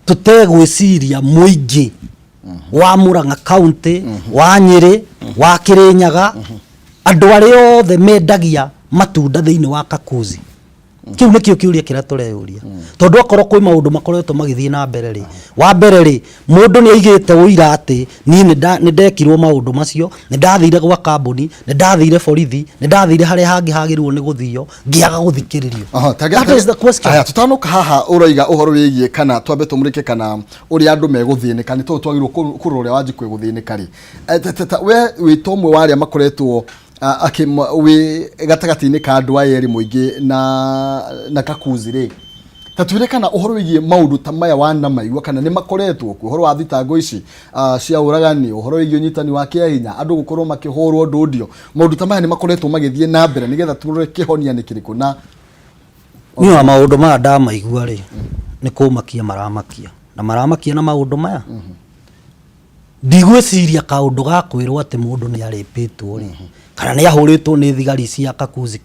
tutegwiciria muingi wa Murang'a County wa Nyeri wa Kirinyaga andu aria othe mendagia matunda thiini wa Kakuzi kiu nikio kiuria kira tureyuria tondu akorwo kwi maundu makoretwo magithie na mbere ri wa mbere ri mundu ni aigite uira ati ni ndekirwo maundu macio ni ndathire gwa Kambuni ni ndathire borithi ni ndathire haria hangi hagirwo ni guthio ngiaga guthikiririo. That is the question. Aya tutanuka haha uroiga uhoro wigie kana twambe tumurike kana uri andu meguthinika ni to twagirwo kurura uria wanji kwi guthinika ri we witomwe waria makoretwo we gatagati-ini ka andu ayeri muingi na Kakuzi ri tatwire kana uhoro wigie maundu ta maya wana maigua kana ni makoretwo ku uhoro wa thitango ici cia uragani uhoro wigie nyitani wa kiahinya andu gukorwo makihorwo ndudio maundu ta maya ni makoretwo magithie na mbere nigetha turore kihonia ni kiriku na ni wa maundu maya ndamaigua ri ni kumakia maramakia na maundu maya ndigwiciria kaundu gakwirwo ati mundu ni aripitwo ri kana ni ahuritwo ni thigari cia Kakuzi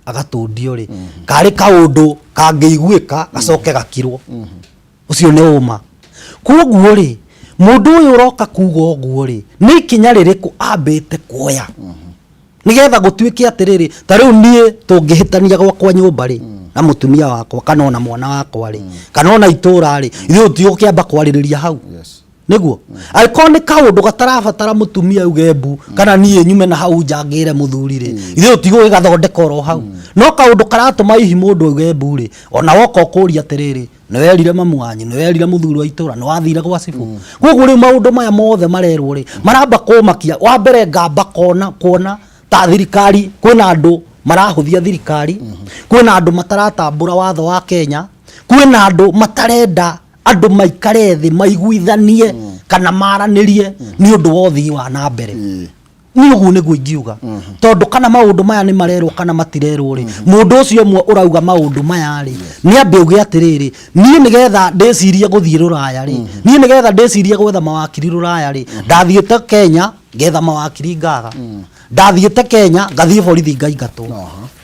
agatundio ri kari kaundu kangeiguika gacoke gakirwo ucio ni uma koguo ri mundu uyu uroka kuga oguo ri ni kinya ririku ambite kuoya nigetha gutwike atiriri ta riu nie tungihitania gwakwa nyumba ri na mutumia wakwa kana ona mwana wakwa ri kana ona itura ri ithu tiukiamba kwaririria hau niguo aikoni kaundu gatarabatara mutumia ugembu kana nie nyume na hau njangire muthuri ri ithu tigo igathondeka ro hau no kaundu karatuma ihi mundu ugembu ri ona woko kuria atiriri ni werire mamu wanyu ni werire muthuri wa itura ni wathire gwa cibu koguo ri maundu maya mothe marerwo ri maramba kumakia wa mbere ngamba kuona ta thirikari kwina andu marahuthia thirikari kwina andu mataratambura watho wa Kenya kwina andu matarenda andu maikare thi maiguithanie kana maranirie ni undu wothi wa na mbere ni ugu ni guingiuga tondu kana maundu maya ni marerwo kana matirerwo ri mundu ucio mwe urauga maundu maya ri ni ambe uge atiriri ni nigetha ndecirie guthie ruraya ri ni nigetha ndecirie gwetha mawakiri ruraya ri ndathiete Kenya ngetha mawakiri ngaga ndathiete Kenya ngathie borithi ngaingatwo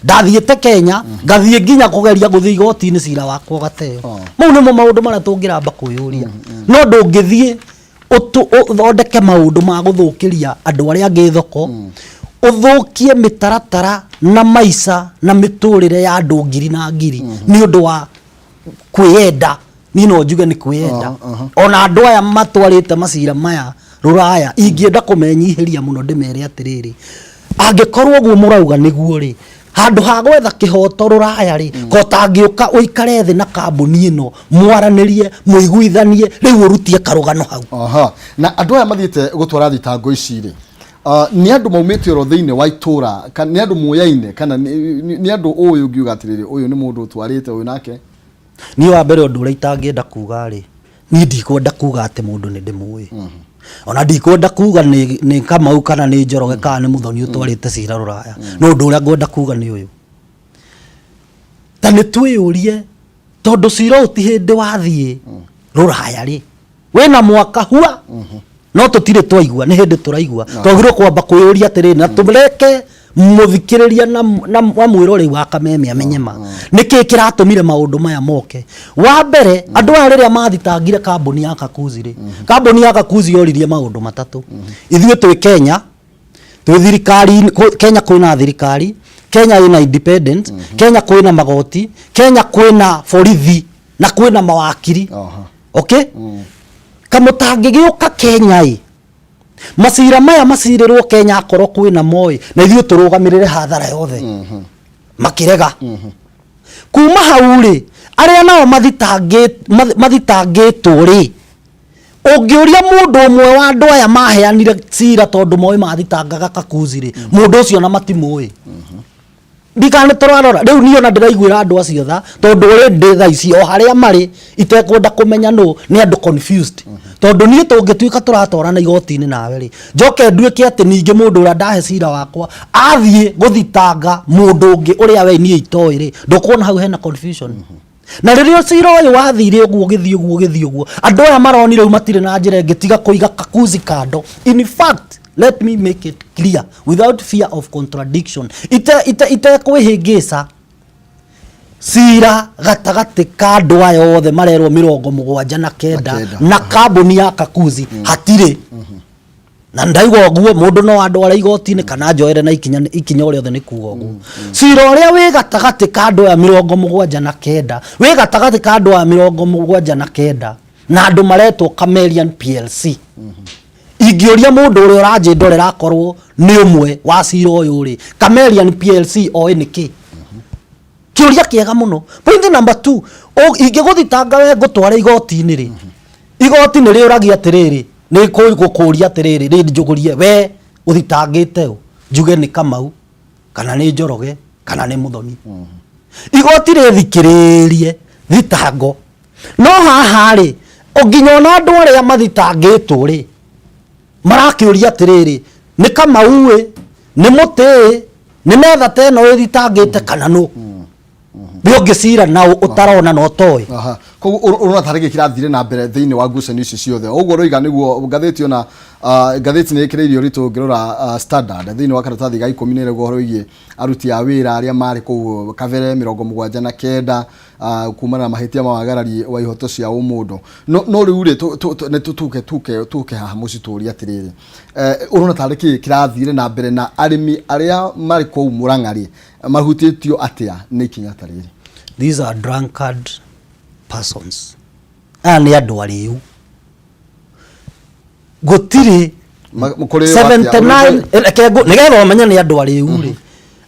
ndathiete Kenya ngathie nginya kugeria guthie igoti-ini cira wakwa gateo mau nimo maundu mara tungiramba kuyuria no ndungithie uthondeke maundu ma guthukiria andu aria angi thoko uthukie mitaratara na maica na miturire ya andu ngiri na ngiri ni undu wa kwiyenda ni no njuge ni kwiyenda ona andu aya matwarite macira maya ruraya ingienda kumenyihiria muno ndimere atiriri angikorwo guo murauga niguo ri handu ha gwetha kihoto ruraya ri ko tangiuka uikare thi na Kambuni ino mwaranirie muiguithanie riu urutie karugano hau na andu aya mathiete gutwara thitango ici ri ni andu maumite ro thiini wa itura kana ni andu muyaine kana ni andu uyu ngiuga atiriri uyu ni mundu utwarite uyu nake ni wa mbere undu uria itangienda kuga ri ni ndikwenda kuga ati mundu ni ndimui ona ndikwenda kuga ni Kamau kana ni Njoroge kana ni Muthoni utwarite cira ruraya no ndu uria ngwenda kuga ni uyu ta ni twiyurie tondu cira uti hindi wathie ruraya ri wena mwaka hua no tutire twaigua ni hindi turaigua twagirwo kwamba kuyuria atiriri na tumreke muthikiriria na mwirori wa Kameme amenyema niki kiratumire maundu maya moke wa mbere andu ariria mathitangire Kambuni ya Kakuzi ri Kambuni ya Kakuzi yoririe maundu matatu ithuĩ twi Kenya twi thirikari Kenya kwina thirikari Kenya ina independent Kenya kwina magoti Kenya kwina borithi na kwina mawakiri okay kamutangigiuka Kenya macira maya macirirwo Kenya akorwo kwina moi na ithuĩ turugamirire hathara yothe makirega kuma hau ri aria nao mathitangitwo ri ungiuria mundu umwe wa andu aya maheanire cira tondu moi mathitangaga Kakuzi ri mundu ucio na matimui ndikane turarora riu niyo na ndiraiguira andu acio tha tondu uri ndi tha ici o haria mari itekwenda kumenya no ni andu confused tondu nie tungituika turatorana igoti-ini nawe ri njoke nduike ati ningi mundu uria ndahe cira wakwa athie guthitanga mundu ungi uria we nie itoi ri ndukuona hau hena confusion na ririo cira uyu wathire uguo githie uguo andu aya maronire matire na njira ingi tiga kuiga Kakuzi kando. In fact, let me make it clear without fear of contradiction, ite kwihingisa Cira gatagati ka andu aya othe marerwo 79 na kambuni ya Kakuzi hatire. Na ndaigwa guo mundu no andwara igoti-ini kana njoere na ikinya uri othe ni kuga guo. Cira uria wi gatagati ka andu aya 79 wi gatagati ka andu aya 79 na andu maretwo Chameleon PLC. Ingĩũria mundu uria ũranjĩ ndorera akorwo ni umwe wa cira uyu ri Chameleon PLC oĩ niki. Kiuria kiega muno. Point number 2, ingĩgũthitanga we ngũtwara igoti-ini ri. Igoti ni riuragia atiriri, ni gũkũria atiriri, ri njugurie we uthitangĩte u. Njuge ni Kamau kana ni Njoroge kana ni Muthoni. Igoti rĩthikĩrĩrie thitango. No haha ri nginya ona andu aria mathitangĩtwo ri marakiuria atiriri ni Kamau we ni Muti ni metha teno ithitangĩte kana no. Biogecira na utarona no toy. Aha. Koguo urona tarige kirathire na mbere thiini wa ngucanio ici ciothe. Uguo roiga niguo ngatheti ona ngatheti ni ikireirio ritu ngirora Standard thiini wa karatathi ga 10 ni rego roigie aruti a wira aria mari ku Kavere 79 kumana na mahitia mawagarari wa ihoto cia umundu. No riu ri tuke haha mucituri atiriri. Urona tarige kirathire na mbere na arimi aria mari ku Murang'ari mahutitio atia ni ikinya tariri. These are drunkard persons. Ni andu ariu. Gutiri 79 kego nigetha umenya ni andu ariu ri.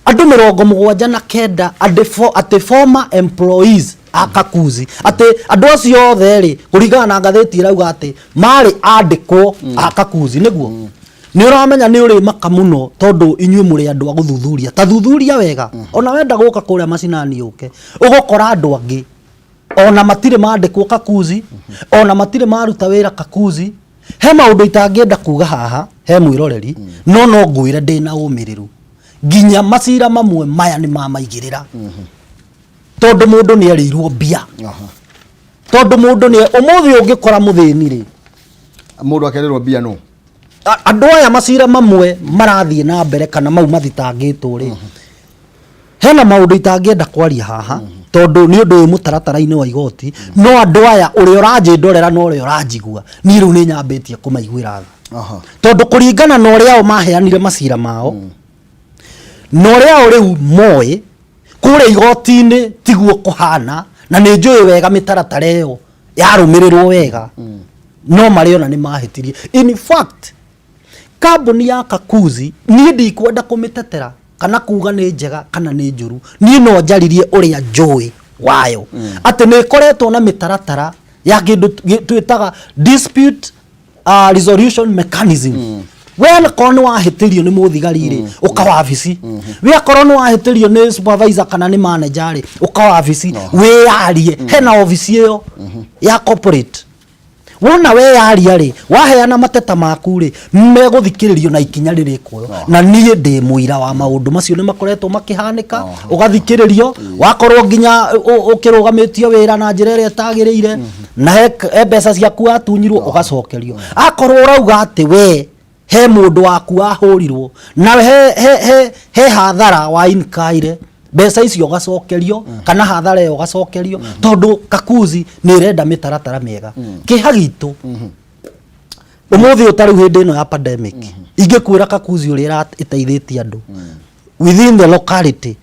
Andu 79 ati former employees a Kakuzi. Ati andu acio othe ri kuringana na ngatheti irauga ati mari andikwo a Kakuzi niguo. Ni uramenya ni uri maka muno tondu inyue muri andu a guthuthuria ta thuthuria wega ona wenda guka kuria macinani uke ugokora andu angi ona matire mandikwo Kakuzi ona matire maruta wira Kakuzi he maundu itangienda kuga haha he mwiroreri no ngwire ndina umiriru nginya macira mamwe maya ni mamaigirira tondu mundu ni arirwo bia tondu mundu ni umuthi ungikora muthini ri mundu akerirwo bia no andu aya macira mamwe marathie na mbere kana mau mathitangĩtwo ri hena maundu itangienda kwaria haha tondu ni undu mutaratara-ini wa igoti no andu aya uri uranjĩ ndorera no uri uranjigua ni riu ni nyambitie kumaiguira tha tondu kuringana na uria o maheanire macira mao no uria uri moe kure igoti-ini tiguo kuhana na ni njui wega mitaratara iyo yarumirirwo wega no mariona ni mahitirie. In fact kambuni ya Kakuzi ni ndikwenda kumitetera kana kuga ni njega kana ni njuru ni no njaririe uria njui wayo ati ni koretwo na mitaratara ya kindu twitaga dispute resolution mechanism. Wena kono wahitirio ni muthigari ri ukawa ofisi we akorwo no wahitirio ni supervisor kana ni manager ri ukawa ofisi we yarie hena ofisi iyo ya corporate wona we yaria ri waheana mateta maku ri meguthikiririo na ikinya ririkwo na nie ndi muira wa maundu macio ni makoretwo makihanika ugathikiririo wakorwo nginya ukirugamitio wira na njira iria tagiriire na he mbeca ciaku atunyirwo ugacokerio akorwo urauga ati we he mundu waku ahurirwo na he hathara wa inkaire mbeca icio ugacokerio kana hathara iyo ugacokerio tondu Kakuzi ni renda mitaratara miega kiha gitu umuthi utari hindi ino ya pandemic ingikwira Kakuzi uri iteithitie andu within the locality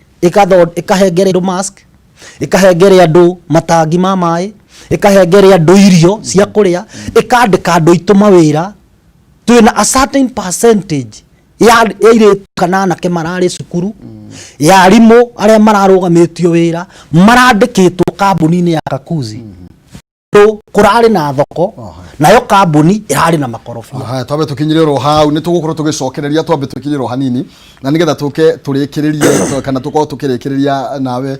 ikahengere mask ikahengere andu matangi ma mai ikahengere andu irio cia kuria ikandika andu ituma wira twina a certain percentage ya ire kana na ke marari cukuru ya arimu aria mararugamitio wira marandikitwo kambuni-ini ya Kakuzi kurari na thoko nayo kambuni irari na makorofia twabe tukinyiriro hau ni tugukorwo tugicokereria twabe tukinyiriro hanini na nigetha tuke turikiririe kana tukorwo tukirikiria nawe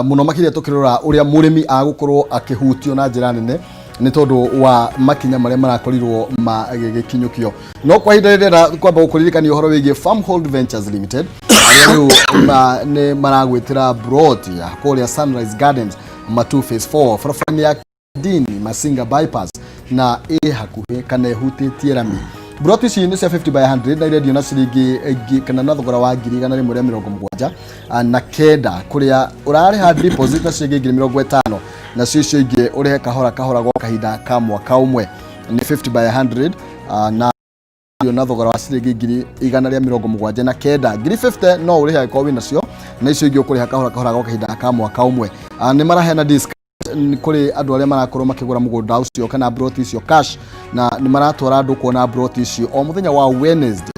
muno makiria tukirora uria murimi agukorwo akihutio na njira nene ni tondu wa makinya maria marakorirwo magikinyukio no kwa ihinda rĩrĩ kwamba gukuririkania uhoro wigie Farmhold Ventures Limited riu ne maragwitira broad ya kuria Sunrise Gardens Matu Phase 4 farafani ya Dini Masinga bypass na hakuhe kana hutitie rami Broti ici nĩ cia 50 by 100 na irendio na ciringi kana na thogora wa 1,170 na kenda kuria urarĩha deposit na ciringi 50 na cio ingĩ ũrĩhe kahora kahora gwa kahinda ka mwaka ũmwe. Ni 50 by 100 na na thogora wa ciringi 170 na kenda. 50 no ũrĩhe angĩkorwo wĩ nacio na icio ingĩ ũkũrĩha kahora kahora gwa kahinda ka mwaka ũmwe. Nĩ maraheana discount kuri andu aria marakorwo makigura mugunda ucio kana broti icio cash na nĩ maratwara andu kuona broti icio o muthenya wa Wednesday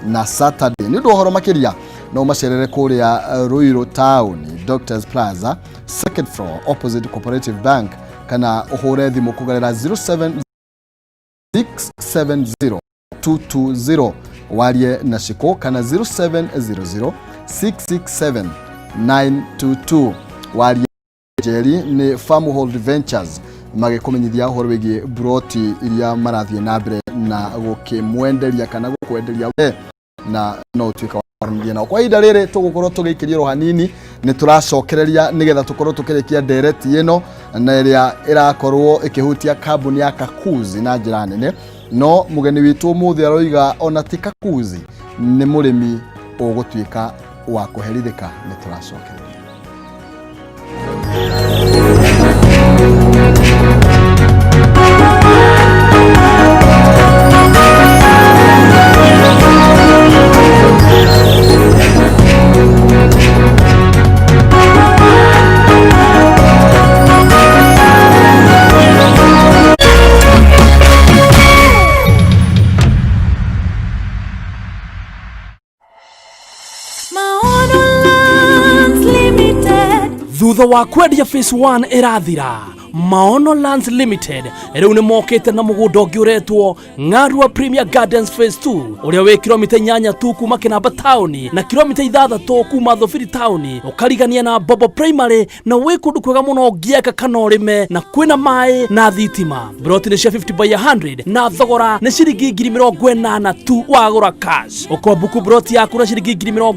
na Saturday. Nĩ ndu horo makiria no macerere kuria Ruiru Town Doctors Plaza second floor opposite Cooperative Bank kana uhure thimu kugarira 07670 warie na shiko kana 0700667922 warie Jeri ni Farmhold Ventures magikumenyithia uhoro wigie broti iria marathie na mbere na gukimwenderia kana gukwenderia we na no tuika wa na kwa ihinda rĩrĩ tugukorwo tugikirio hanini ni turacokereria nigetha tukorwo tukirikia direct ino na iria irakorwo ikihutia kambuni ya KAKUZI na njira nene no mugeni witu muthi aroiga ona ti KAKUZI ni murimi ugutuika wa kuherithika. Ni turacokereria thutha wa kwendia phase 1 irathira Maono Lands Limited riu ni mokite na mugunda ungi uretwo Ng'arua Premier Gardens phase 2 uria wi kilomita 8 tu kuma Kinamba town na kilomita 6 kuma Thofiri town ukarigania na Bobo Primary na wi kundu kwega muno ngieka kana urime na kwina mai na thitima. Broti ni cia 50 by 100 na thogora ni ciringi 80,000 tu wagura cash. Ukombuku broti yaku na ciringi 80,000